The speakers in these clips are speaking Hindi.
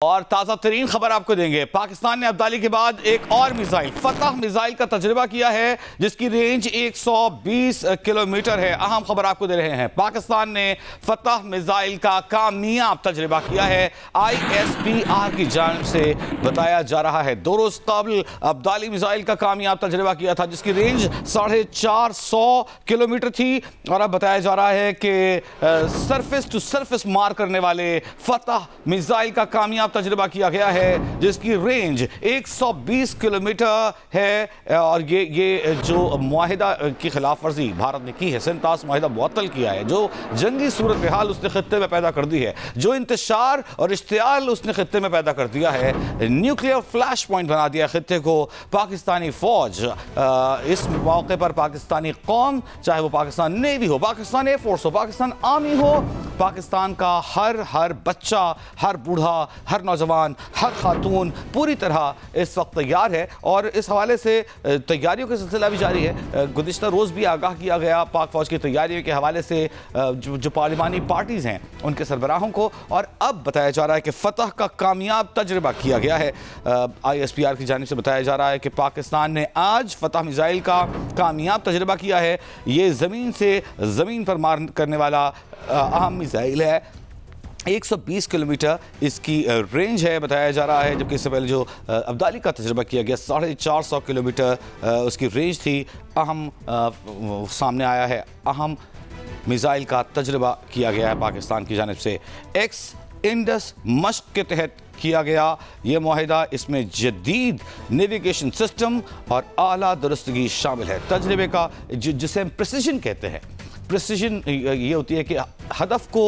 और ताज़ा तरीन खबर आपको देंगे। पाकिस्तान ने अब्दाली के बाद एक और मिसाइल फतह मिसाइल का तजुर्बा किया है जिसकी रेंज 120 किलोमीटर है। अहम खबर आपको दे रहे हैं, पाकिस्तान ने फतह मिसाइल का कामयाब तजुर्बा किया है। ISPR की जानिब से बताया जा रहा है 2 रोज कबल अब्दाली मिसाइल का कामयाब तजुर्बा किया था जिसकी रेंज 450 किलोमीटर थी। और अब बताया जा रहा है कि सरफेस टू सरफेस मार करने वाले फतह मिसाइल का कामयाब तजुर्बा किया गया है जिसकी रेंज 120 किलोमीटर है। और ये जो मुआहिदा की खिलाफ वर्जी भारत ने की है, सिंतास मुआहिदा मुअत्तल किया है, जो जंगी सूरत हाल उसने खित्ते में पैदा कर दी है, जो इंतशार और इश्तियाल उसने खित्ते में पैदा कर दिया है, न्यूक्लियर फ्लैश पॉइंट बना दिया खित्ते को। पाकिस्तानी फौज इस मौके पर पाकिस्तानी कौम, चाहे वो पाकिस्तान नेवी हो, पाकिस्तान एयरफोर्स हो, पाकिस्तान आर्मी हो, पाकिस्तान का हर बच्चा, हर बूढ़ा, हर नौजवान, हर खातून पूरी तरह इस वक्त तैयार है। और इस हवाले से तैयारियों का सिलसिला भी जारी है। गुज़िश्ता रोज़ भी आगाह किया गया पाक फौज की तैयारियों के हवाले से जो पार्लिमानी पार्टीज़ हैं उनके सरबराहों को। और अब बताया जा रहा है कि फतह का कामयाब तजुर्बा किया गया है। ISPR की जानिब से बताया जा रहा है कि पाकिस्तान ने आज फतह मिसाइल का कामयाब तजुर्बा किया है। ये ज़मीन से ज़मीन पर मार करने वाला अहम मिसाइल है। 120 किलोमीटर इसकी रेंज है बताया जा रहा है, जबकि इससे पहले जो अब्दाली का तजुर्बा किया गया 450 किलोमीटर उसकी रेंज थी। अहम सामने आया है, अहम मिसाइल का तजुर्बा किया गया है पाकिस्तान की जानिब से। एक्स इंडस मश्क के तहत किया गया ये मुआहिदा, इसमें जदीद नेविगेशन सिस्टम और आला दुरुस्तगी शामिल है। तजुर्बे का जिसे हम प्रिसिजन कहते हैं, प्रिसिजन ये होती है कि हदफ को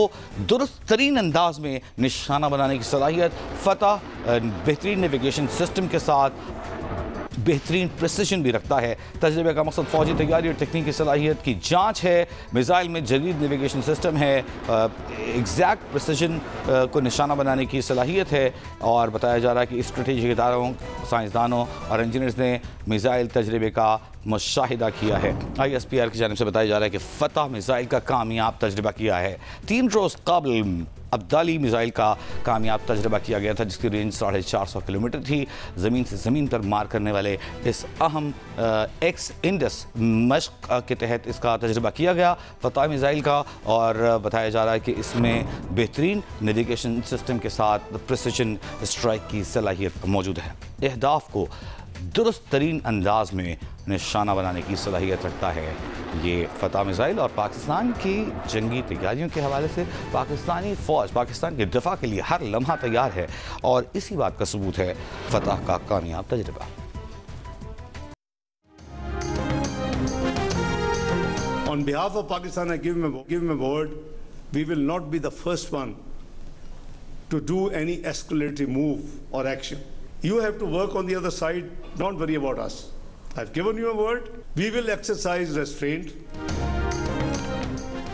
दुरुस्त तरीन अंदाज में निशाना बनाने की सलाहियत। फतह बेहतरीन नेविगेशन सिस्टम के साथ बेहतरीन प्रिसिजन भी रखता है। तजुर्बे का मकसद फौजी तैयारी और तकनीकी सलाहियत की जांच है। मिसाइल में जदीद नेविगेशन सिस्टम है, एग्जैक्ट प्रिसिजन को निशाना बनाने की सलाहियत है। और बताया जा रहा है कि स्ट्रेटेजिक इदारों, साइंसदानों और इंजीनियर्स ने मिसाइल तजुर्बे का मुशाहिदा किया है। ISPR की जानिब से बताया जा रहा है कि फतह मिसाइल का कामयाब तजुर्बा किया है। 3 रोज़ कबल अब्दाली मिसाइल का कामयाब तजुर्बा किया गया था जिसकी रेंज 450 किलोमीटर थी। ज़मीन से ज़मीन पर मार करने वाले इस अहम एक्स इंडस मश्क के तहत इसका तजुर्बा किया गया फतह मिसाइल का। और बताया जा रहा है कि इसमें बेहतरीन नेविगेशन सिस्टम के साथ प्रिसिजन स्ट्राइक की सलाहियत मौजूद है। अहदाफ को दुरुस्त तरीन अंदाज में निशाना बनाने की सलाहियत रखता है ये फतह मिसाइल। और पाकिस्तान की जंगी तैयारियों के हवाले से पाकिस्तानी फ़ौज पाकिस्तान के दिफा के लिए हर लम्हा तैयार है और इसी बात का सबूत है फतह का कामयाब तजुर्बा। On behalf of Pakistan, I give my word, we will not be the first one to do any escalatory move or action. You have to work on the other side. Don't worry about us. I've given you a word. We will exercise restraint.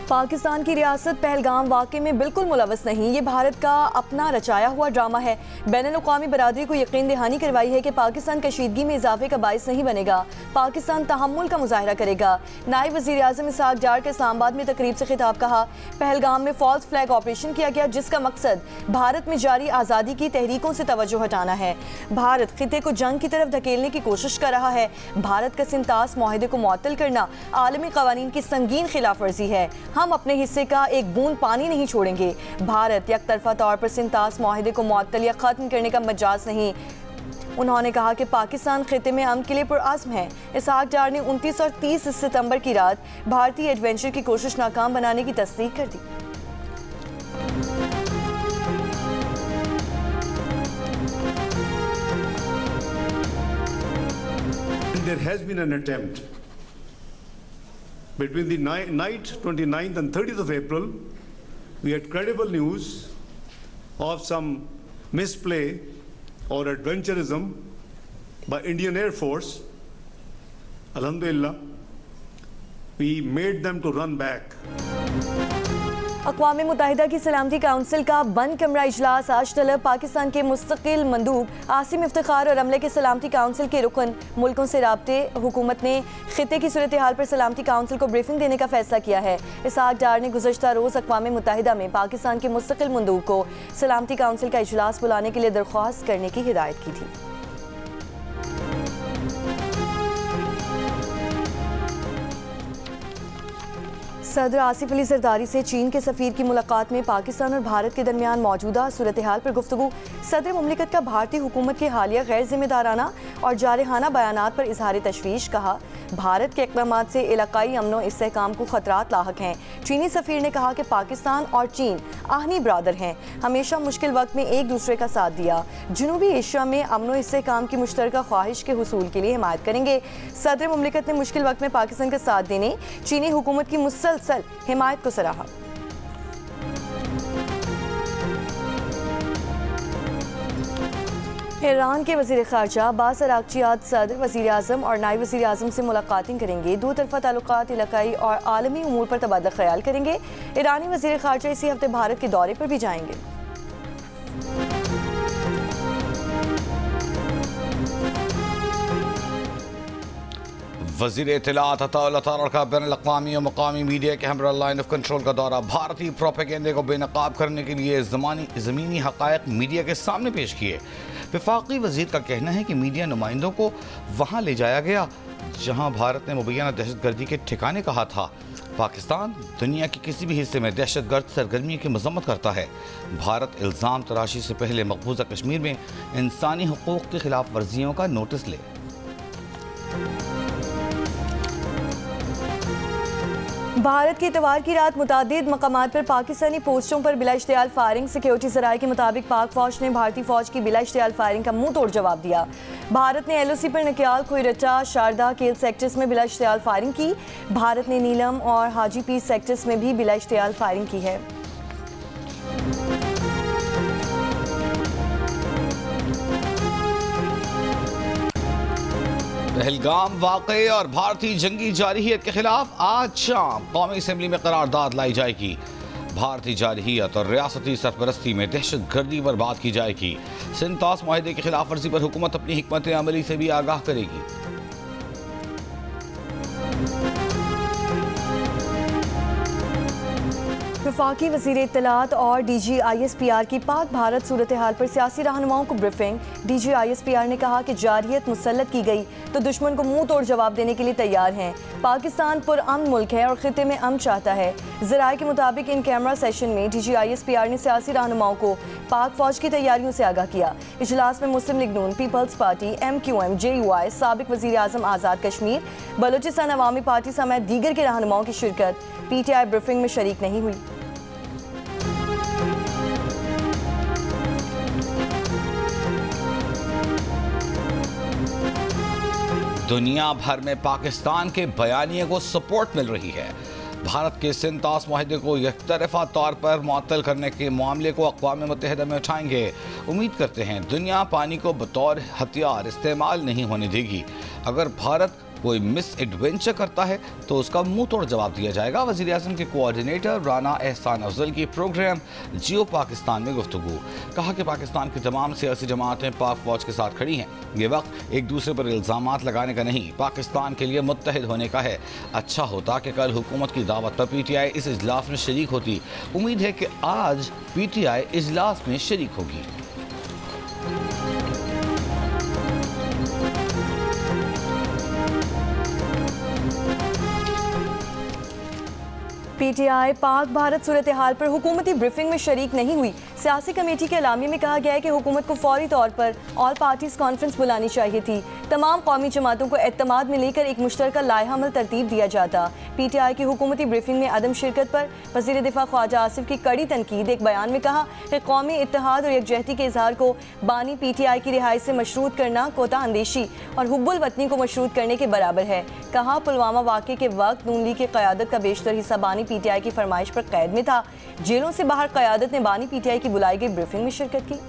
Pakistan की रियासत पहलगाम वाक़े में बिल्कुल मुलवस नहीं, ये भारत का अपना रचाया हुआ ड्रामा है। बैनुल-अक़वामी बरादरी को यकीन दहानी करवाई है कि पाकिस्तान कशीदगी में इजाफे का बाइस नहीं बनेगा, पाकिस्तान तहम्मुल का मुजाहिरा करेगा। नायब वज़ीर आज़म इसहाक़ डार के इस्लामाबाद में तकरीब से खिताब कहा, पहलगाम में फॉल्स फ्लैग ऑपरेशन किया गया जिसका मकसद भारत में जारी आज़ादी की तहरीकों से तवज्जो हटाना है। भारत खिते को जंग की तरफ धकेलने की कोशिश कर रहा है। भारत का सिंतास मुआहिदे को मुअत्तल करना आलमी क़वानीन की संगीन खिलाफ वर्जी है। हम अपने हिस्से का एक बूंद पानी नहीं छोड़ेंगे। भारत यकतरफा तौर पर सिंतास मुआहिदे को मुअत्तल या ख़त्म करने का मजाज नहीं। उन्होंने कहा कि पाकिस्तान खिते में अमन के लिए पुरअज़्म है। इसहाक़ डार ने 29 और 30 सितंबर की रात भारतीय एडवेंचर की कोशिश नाकाम बनाने की तस्दीक कर दी। There has been an attempt between the night 29th and 30th of April. We had credible news of some misplay or adventurism by Indian Air Force. Alhamdulillah, we made them to run back. अक़वाम मुत्तहिदा की सलामती काउंसिल का बंद कमरा इजलास आज तलब। पाकिस्तान के मुस्तकिल मंदूब आसिम इफ्तिखार और अमले के सलामती काउंसिल के रुकन मुल्कों से राब्ते। हुकूमत ने खित्ते की सूरत हाल पर सलामती काउंसिल को ब्रीफिंग देने का फैसला किया है। इसहाक डार ने गुज़श्ता रोज़ अक़वाम मुत्तहिदा में पाकिस्तान के मुस्तकिल मंदूब को सलामती काउंसिल का इजलास बुलाने के लिए दरख्वास्त करने की हिदायत की थी। सदर आसिफ अली जरदारी से चीन के सफ़ीर की मुलाकात में पाकिस्तान और भारत के दरमियान मौजूदा सूरत हाल पर गुफ्तगू। सदर मुमलिकत का भारतीय हुकूमत के हालिया गैर जिम्मेदाराना और जारहाना बयानात पर इजहार तशवीश। कहा, भारत के इक़दाम से इलाकाई अमन इस्तेहकाम को ख़तरात लाहक हैं। चीनी सफ़ीर ने कहा कि पाकिस्तान और चीन आहनी ब्रादर हैं, हमेशा मुश्किल वक्त में एक दूसरे का साथ दिया। जनूबी एशिया में अमन इस्तेहकाम की मुश्तरका ख्वाहिश के हुसूल के लिए हिमायत करेंगे। सदर मुमलिकत ने मुश्किल वक्त में पाकिस्तान का साथ देने चीनी हुकूमत की मुसलसल हिमायत को सराहा। ईरान के वज़ीर ख़ारजा अब्बास अराग़ची आज सदर, वज़ीर आज़म और नायब वज़ीर आज़म से मुलाकातें करेंगे। दो तरफ़ा ताल्लुकात, इलाकाई और आलमी उमूर पर तबादला ख्याल करेंगे। ईरानी वज़ीर ख़ारजा इसी हफ्ते भारत के दौरे पर भी जाएंगे। वज़ीर इत्तलात अता तारड़ का बैनुल अक़वामी और मक़ामी मीडिया के हमरा लाइन ऑफ कंट्रोल का दौरा। भारतीय प्रोपेगेंडे को बेनकाब करने के लिए ज़मीनी हक़ाइक़ मीडिया के सामने पेश किए। वफ़ाक़ी वज़ीर का कहना है कि मीडिया नुमाइंदों को वहाँ ले जाया गया जहाँ भारत ने मुबैना दहशतगर्दी के ठिकाने कहा था। पाकिस्तान दुनिया के किसी भी हिस्से में दहशतगर्द सरगर्मी की मज़म्मत करता है। भारत इल्ज़ाम तराशी से पहले मकबूजा कश्मीर में इंसानी हुकूक़ की खिलाफ वर्जियों का नोटिस ले। भारत की इतवार की रात मुतादिद मकामात पर पाकिस्तानी पोस्टों पर बिला इश्तियाल फायरिंग। सिक्योरिटी ज़राए के मुताबिक पाक फौज ने भारतीय फौज की बिला इश्तियाल फायरिंग का मुंह तोड़ जवाब दिया। भारत ने LOC पर नकियाल, खोईरट्टा, शारदा, केल सेक्टर्स में बिला इश्तियाल फायरिंग की। भारत ने नीलम और हाजी पीर सेक्टर्स में भी बिला इश्तियाल फायरिंग की है। पहलगाम वाक़े और भारतीय जंगी जारहियत के खिलाफ आज शाम कौमी असम्बली में करारदाद लाई जाएगी। भारतीय जारहियत और रियासती सरपरस्ती में दहशत गर्दी पर बात की जाएगी। सिंध तास मुआहदे की खिलाफ वर्जी पर हुकूमत अपनी हिकमत अमली से भी आगाह करेगी। वफाकी वज़ीर इत्तलात और DG ISPR की पाक भारत सूरत हाल पर सियासी रहनुमाओं को ब्रीफिंग। DG ISPR ने कहा कि जारहियत मुसल्लत की गई तो दुश्मन को मुंह तोड़ जवाब देने के लिए तैयार हैं। पाकिस्तान पुरअमन मुल्क है और खित्ते में अमन चाहता है। ज़राए के मुताबिक इन कैमरा सेशन में DG ISPR ने सियासी रहनुमाओं को पाक फौज की तैयारियों से आगाह किया। इजलास में मुस्लिम लीग नून, पीपल्स पार्टी, MQM, JUI, साबिक वज़ीर आज़म आज़ाद कश्मीर, बलोचिस्तान अवामी पार्टी समेत दीगर के रहनुमाओं की शिरकत। PTI ब्रीफिंग में शरीक नहीं हुई। दुनिया भर में पाकिस्तान के बयानिए को सपोर्ट मिल रही है। भारत के सिंध तास मुआहदे को एकतरफा तौर पर मुअत्तल करने के मामले को अक़वाम मुत्तहिदा में उठाएंगे। उम्मीद करते हैं दुनिया पानी को बतौर हथियार इस्तेमाल नहीं होने देगी। अगर भारत कोई मिस एडवेंचर करता है तो उसका मुंह तोड़ जवाब दिया जाएगा। वज़ीर आज़म के कोऑर्डिनेटर राना एहसान अफजल की प्रोग्राम जियो पाकिस्तान में गुफ्तगू। कहा कि पाकिस्तान की तमाम सियासी जमातें पाक फौज के साथ खड़ी हैं। ये वक्त एक दूसरे पर इल्ज़ामात लगाने का नहीं, पाकिस्तान के लिए मुत्तहिद होने का है। अच्छा होता कि कल हुकूमत की दावत पर PTI इस इजलास में शरीक होती। उम्मीद है कि आज PTI इजलास में शरीक होगी। PTI पाक भारत सूरत हाल पर हुकूमती ब्रीफिंग में शरीक नहीं हुई। सियासी कमेटी के एलामी में कहा गया है कि हुकूमत को फौरी तौर पर ऑल पार्टीज कॉन्फ्रेंस बुलानी चाहिए थी। तमाम कौमी जमातों को एतमाद में लेकर एक मुश्तरका लाइहा अमल तरतीब दिया जाता। PTI की हुकूमती ब्रीफिंग में अदम शिरकत पर वज़ीर दिफा ख्वाजा आसिफ की कड़ी तनकीद। एक बयान में कहा कि कौमी इत्तेहाद और यकजहती के इजहार को बानी PTI की रिहाई से मशरूत करना कोता अंदेशी और हुब्बुल वतनी को मशरूत करने के बराबर है। कहा, पुलवामा वाक़े के वक्त नून लीग की क़यादत का बेशतर हिस्सा बानी PTI की फरमाइश पर कैद में था। जेलों से बाहर क़यादत ने बानी PTI की बुलाई गई ब्रीफिंग में शिरकत की।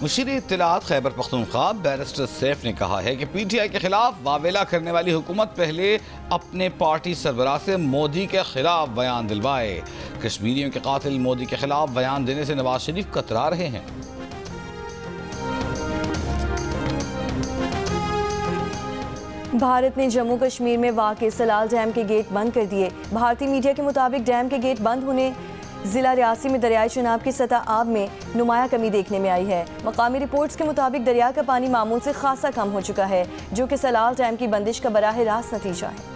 मुशीर इत्तलात खैबर पख्तूनख्वा बैरिस्टर सैफ ने कहा है कि PTI के खिलाफ वावेला करने वाली हुकूमत पहले अपने पार्टी सरबराह से मोदी के खिलाफ बयान दिलवाए। कश्मीरियों के कातिल मोदी के खिलाफ बयान देने से नवाज शरीफ कतरा रहे हैं। भारत ने जम्मू कश्मीर में वाक़ सलाल डैम के गेट बंद कर दिए। भारतीय मीडिया के मुताबिक डैम के गेट बंद होने जिला रियासी में दरियाई चनाब की सतह आब में नुमाया कमी देखने में आई है। मकामी रिपोर्ट्स के मुताबिक दरिया का पानी मामूल से खासा कम हो चुका है, जो कि सलाल डैम की बंदिश का बराह रास्त नतीजा है।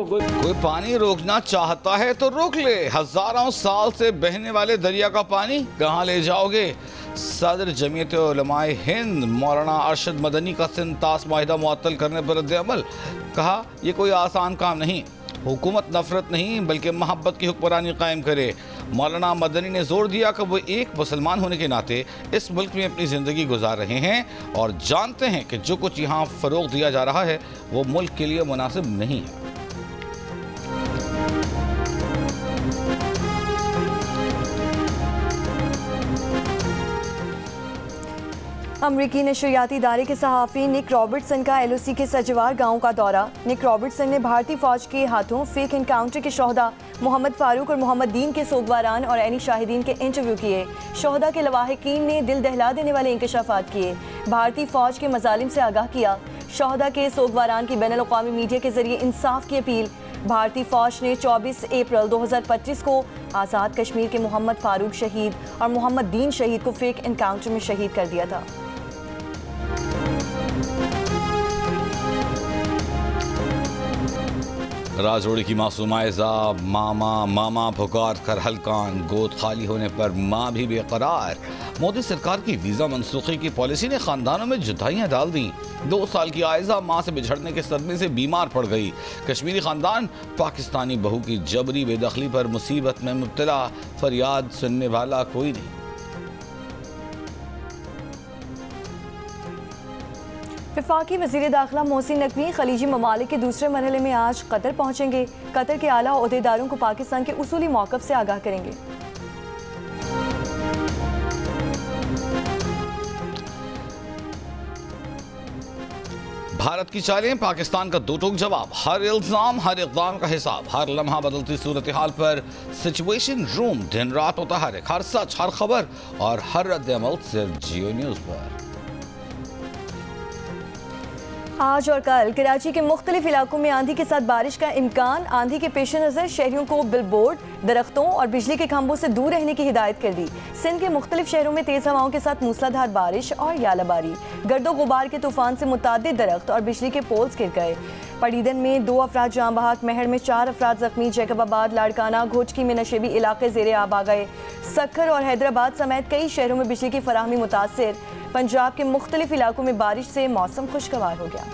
कोई पानी रोकना चाहता है तो रोक ले। हजारों साल से बहने वाले दरिया का पानी कहाँ ले जाओगे? सदर जमीयत उलमाए हिंद मौलाना अरशद मदनी का सिंतास माहिदा मुअत्तल करने पर रद्द-ए-अमल। कहा यह कोई आसान काम नहीं, हुकूमत नफरत नहीं बल्कि मोहब्बत की हुक्मरानी कायम करे। मौलाना मदनी ने जोर दिया कि वो एक मुसलमान होने के नाते इस मुल्क में अपनी ज़िंदगी गुजार रहे हैं और जानते हैं कि जो कुछ यहाँ फ़रोग़ दिया जा रहा है वो मुल्क के लिए मुनासिब नहीं है। अमरीकी नशरियाती इदारे के सहाफ़ी निक रॉबर्टसन का LOC के सजवार गांव का दौरा। निक रॉबर्टसन ने भारतीय फ़ौज के हाथों फेक एनकाउंटर के शोहदा मोहम्मद फ़ारूक और मोहम्मद दीन के सोगवारान और ऐनी शाहिदीन के इंटरव्यू किए। शोहदा के लवाहिकीन ने दिल दहला देने वाले इंकशाफात किए, भारतीय फ़ौज के मजालिम से आगाह किया। शोहदा के सोगवारान की बैनुल अक़वामी मीडिया के जरिए इंसाफ की अपील। भारतीय फ़ौज ने 24 अप्रैल 2025 को आज़ाद कश्मीर के मोहम्मद फ़ारूक शहीद और मोहम्मद दीन शहीद को फेक एनकाउंटर में शहीद कर दिया था। राजौड़ी की मासूम आयजा मामा मामा पुकार कर हल्कान, गोद खाली होने पर माँ भी बेकरार। मोदी सरकार की वीज़ा मनसूखी की पॉलिसी ने खानदानों में जुदाइयाँ डाल दी। 2 साल की आयजा माँ से बिछड़ने के सदमे से बीमार पड़ गई। कश्मीरी खानदान पाकिस्तानी बहू की जबरी बेदखली पर मुसीबत में मुब्तला, फरियाद सुनने वाला कोई नहीं। वफाकी वज़ीर दाखिला मोहसिन नकवी खलीजी ममालिक के दूसरे मरहले में आज कतर पहुँचेंगे। कतर के आला ओहदेदारों को पाकिस्तान के उसूली मौक़िफ़ से आगाह करेंगे। भारत की चालें, पाकिस्तान का दो टूक जवाब। हर इल्ज़ाम, हर इक़दाम का हिसाब। हर लम्हा बदलती सूरत हाल पर सिचुएशन रूम दिन रात मुतहर्रिक। हर सच, हर खबर और हर रद्द-ए-अमल सिर्फ जियो न्यूज़ पर। आज और कल कराची के मुख्तलिफ इलाकों में आंधी के साथ बारिश का इम्कान। आंधी के पेश नज़र शहरियों को बिलबोर्ड, दरख्तों और बिजली के खंभों से दूर रहने की हिदायत कर दी। सिंध के मुख्तलिफ शहरों में तेज़ हवाओं के साथ मूसलाधार बारिश और यालाबारी। गर्दो गुबार के तूफान से मुतादिद दरख्त और बिजली के पोल्स गिर गए। पड़ीदन में 2 अफराद जाँ बहक, महर में 4 अफराद जख्मी। जैकबाबाद, लाड़काना, घोचकी में नशेबी इलाके ज़ेरे आब आ गए। सक्खर और हैदराबाद समेत कई शहरों में बिजली की फराहमी मुतासर। पंजाब के मुख्तलिफ इलाकों में बारिश से मौसम खुशगवार हो गया।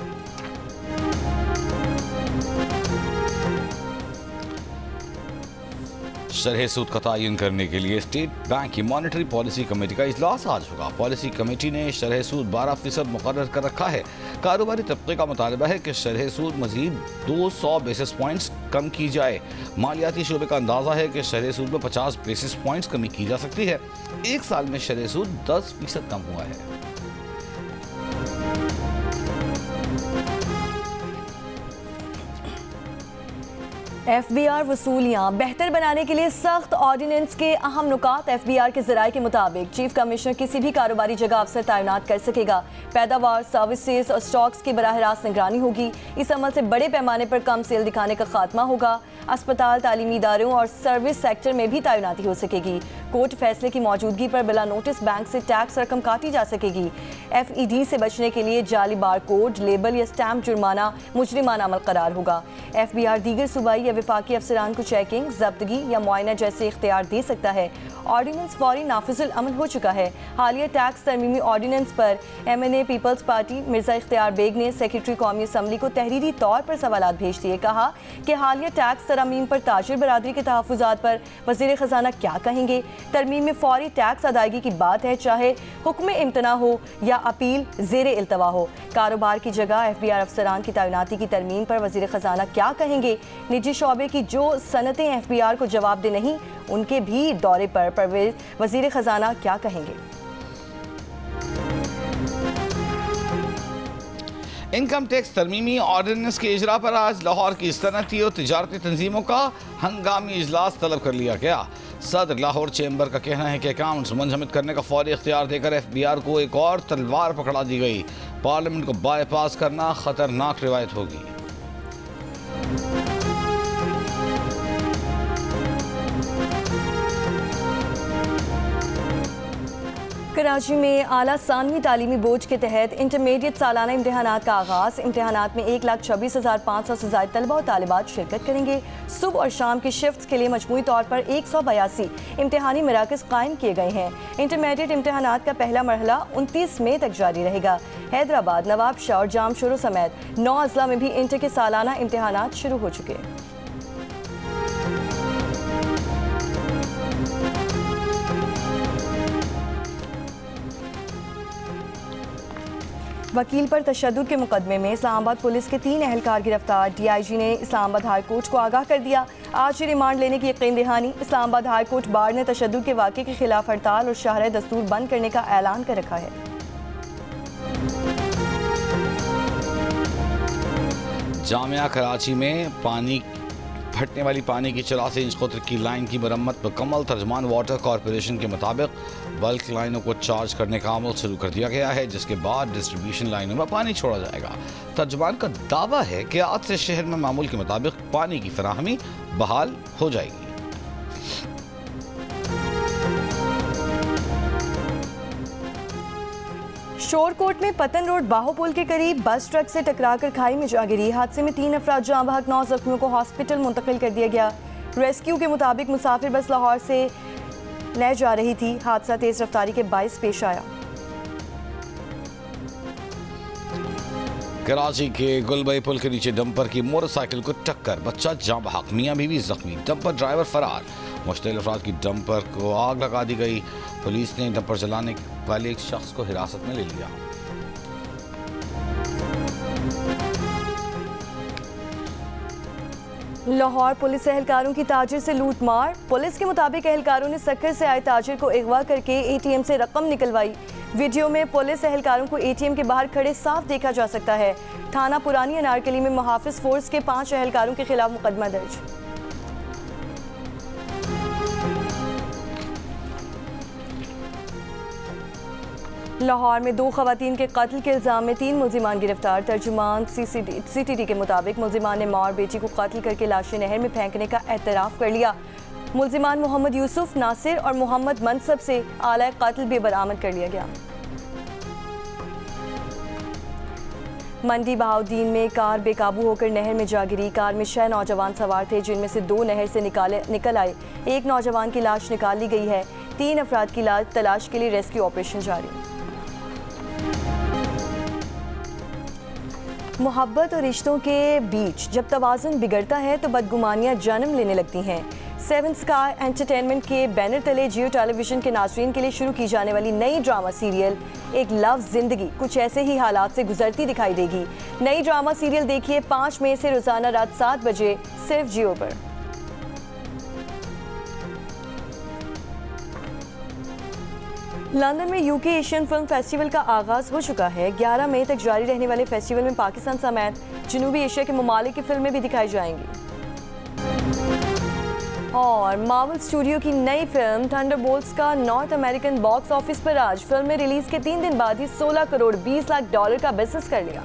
शरह सूद का तयन करने के लिए स्टेट बैंक की मॉनेटरी पॉलिसी कमेटी का इजलास आज होगा। पॉलिसी कमेटी ने शरह सूद 12% मुकर्रर कर रखा है। कारोबारी तबके का मुतालबा है कि शरह सूद मजीद 200 बेसिस पॉइंट्स कम की जाए। मालियाती शोबे का अंदाजा है कि शरह सूद में 50 बेसिस पॉइंट्स कमी की जा सकती है। 1 साल में शरह सूद 10% कम हुआ है। FBR वसूलियाँ बेहतर बनाने के लिए सख्त ऑर्डिनेंस के अहम नुकात। FBR के ज़राए के मुताबिक चीफ कमिश्नर किसी भी कारोबारी जगह अफसर तैनात कर सकेगा। पैदावार, सर्विसेज और स्टॉक्स की बराह रास्त निगरानी होगी। इस अमल से बड़े पैमाने पर कम सेल दिखाने का खात्मा होगा। अस्पताल, तालीमी इदारों और सर्विस सेक्टर में भी तैनाती हो सकेगी। कोर्ट फैसले की मौजूदगी पर बिला नोटिस बैंक से टैक्स रकम काटी जा सकेगी। FED से बचने के लिए जाली बार कोड, लेबल या स्टैम्प जुर्माना मुजरिमाना अमल करार होगा। FBR दीगर सूबाई या वफाकी अफसरान को चेकिंग, जब्तगी या मुआयना जैसे इख्तियार दे सकता है। ऑर्डिनेंस फौरी नाफिजुल अमल हो चुका है। हालिया टैक्स तरमीमी ऑर्डिनेंस पर MNA पीपल्स पार्टी मिर्जा इख्तियार बेग ने सेक्रेटरी कौमी असम्बली को तहरीरी तौर पर सवालात भेज दिए। कहा कि हालिया टैक्स तरमीम पर ताजिर बरादरी के तहफ़्फ़ुज़ात पर वज़ीर ख़जाना क्या कहेंगे। तरमीम में फौरी टैक्स अदायगी की बात है, चाहे हुक्म इम्तना हो या अपील ज़ेरे इल्तवा हो। कारोबार की जगह FBR अफसरान की तैनाती की तरमीम पर वज़ीर ख़जाना क्या कहेंगे। निजी शोबे की जो सनतें FBR को जवाब दे नहीं, उनके भी दौरे पर परवेज वजीर खजाना क्या कहेंगे? इनकम टैक्स तरमीमी ऑर्डिनेंस के इजरा पर आज लाहौर की सनती और तिजारती तंजीमों का हंगामी इजलास तलब कर लिया गया। सदर लाहौर चैम्बर का कहना है कि अकाउंट्स मुंजमद करने का फौरी इख्तियार देकर FBR को एक और तलवार पकड़ा दी गई। पार्लियामेंट को बाईपास करना खतरनाक रिवायत होगी। कराची में आला सानवी तालीमी बोर्ड के तहत इंटरमीडिएट सालाना इम्तहानात का आगाज़। इम्तहानात में 1,26,500 से ज़ायद तलबा और तालिबात शिरकत करेंगे। सुबह और शाम की शिफ्ट के लिए मजमूई तौर पर 182 इम्तहानी मराकज़ कायम किए गए हैं। इंटरमीडिएट इम्तहानात का पहला मरहला 29 मई तक जारी रहेगा। हैदराबाद, नवाबशाह और जामशोरो समेत 9 अजला में भी इंटर के सालाना इम्तहानात शुरू हो चुके हैं। वकील पर तशद्दुद के मुकदमे में इस्लामाबाद पुलिस के 3 अहलकार गिरफ्तार। DIG ने इस्लामाबाद हाई कोर्ट को आगाह कर दिया। आज ही रिमांड लेने की यकीन दहानी। इस्लामाबाद हाई कोर्ट बार ने तशद्दुद के वाक़े के खिलाफ हड़ताल और शाहराह दस्तूर बंद करने का ऐलान कर रखा है। जामिया कराची में पानी फटने वाली पानी की 84 इंच कतर की लाइन की मरम्मत मुकम्मल। तर्जमान वाटर कॉरपोरेशन के मुताबिक बल्क लाइनों को चार्ज करने का अमल शुरू कर दिया गया है, जिसके बाद डिस्ट्रीब्यूशन लाइनों में पानी छोड़ा जाएगा। तर्जमान का दावा है कि आज से शहर में मामूल के मुताबिक पानी की फराहमी बहाल हो जाएगी। शोरकोट में पतन रोड बाहोपुल के करीब बस ट्रक से टकराकर खाई में जा गिरी। हादसे में 3 अफराद जाँ बहक, 9 जख्मियों को हॉस्पिटल मुंतकिल कर दिया गया। रेस्क्यू के मुताबिक मुसाफिर बस लाहौर से ले जा रही थी। हादसा तेज रफ्तारी के बाइस पेश आया। कराची के गुलबई पुल के नीचे डंपर की मोटरसाइकिल को टक्कर, बच्चा जाँ बहक, मियाँ बीवी जख्मी, डंपर ड्राइवर फरार। मुश्तइल अफराद की डंपर को आग लगा दी गई। पुलिस ने डंपर चलाने वाले एक शख्स को हिरासत में ले लिया। लाहौर पुलिस एहलकारों की ताजिर से लूट मार। पुलिस के मुताबिक एहलकारों ने सक्कर से आए ताजिर को अगवा करके ATM से रकम निकलवाई। वीडियो में पुलिस एहलकारों को ATM के बाहर खड़े साफ देखा जा सकता है। थाना पुरानी अनारकली में मुहाफिज फोर्स के 5 एहलकारों के खिलाफ मुकदमा दर्ज। लाहौर में 2 खवातीन के कत्ल के इल्ज़ाम में 3 मुल्जिमान गिरफ्तार। तर्जुमान CTD के मुताबिक मुल्जिमान ने माँ और बेटी को कत्ल करके लाशें नहर में फेंकने का एतराफ़ कर लिया। मुल्जिमान मोहम्मद यूसुफ, नासिर और मोहम्मद मनसब से आला कत्ल भी बरामद कर लिया गया। मंडी बहाउद्दीन में कार बेकाबू होकर नहर में जा गिरी। कार में 6 नौजवान सवार थे, जिनमें से 2 नहर से निकल आए। एक नौजवान की लाश निकाल ली गई है। 3 अफराद की तलाश के लिए रेस्क्यू ऑपरेशन जारी। मोहब्बत और रिश्तों के बीच जब तवाज़ुन बिगड़ता है तो बदगुमानियाँ जन्म लेने लगती हैं। 7 स्काई एंटरटेनमेंट के बैनर तले जियो टेलीविजन के नाज़रीन के लिए शुरू की जाने वाली नई ड्रामा सीरियल एक लव जिंदगी कुछ ऐसे ही हालात से गुजरती दिखाई देगी। नई ड्रामा सीरियल देखिए 5 मई से रोजाना रात 7 बजे सिर्फ जियो पर। लंदन में UK एशियन फिल्म फेस्टिवल का आगाज़ हो चुका है। 11 मई तक जारी रहने वाले फेस्टिवल में पाकिस्तान समेत जनूबी एशिया के ममालिक की फिल्में भी दिखाई जाएंगी। और मार्वल स्टूडियो की नई फिल्म थंडरबोल्ट्स का नॉर्थ अमेरिकन बॉक्स ऑफिस पर आज फिल्म में रिलीज के 3 दिन बाद ही $16 करोड़ 20 लाख का बिजनेस कर लिया।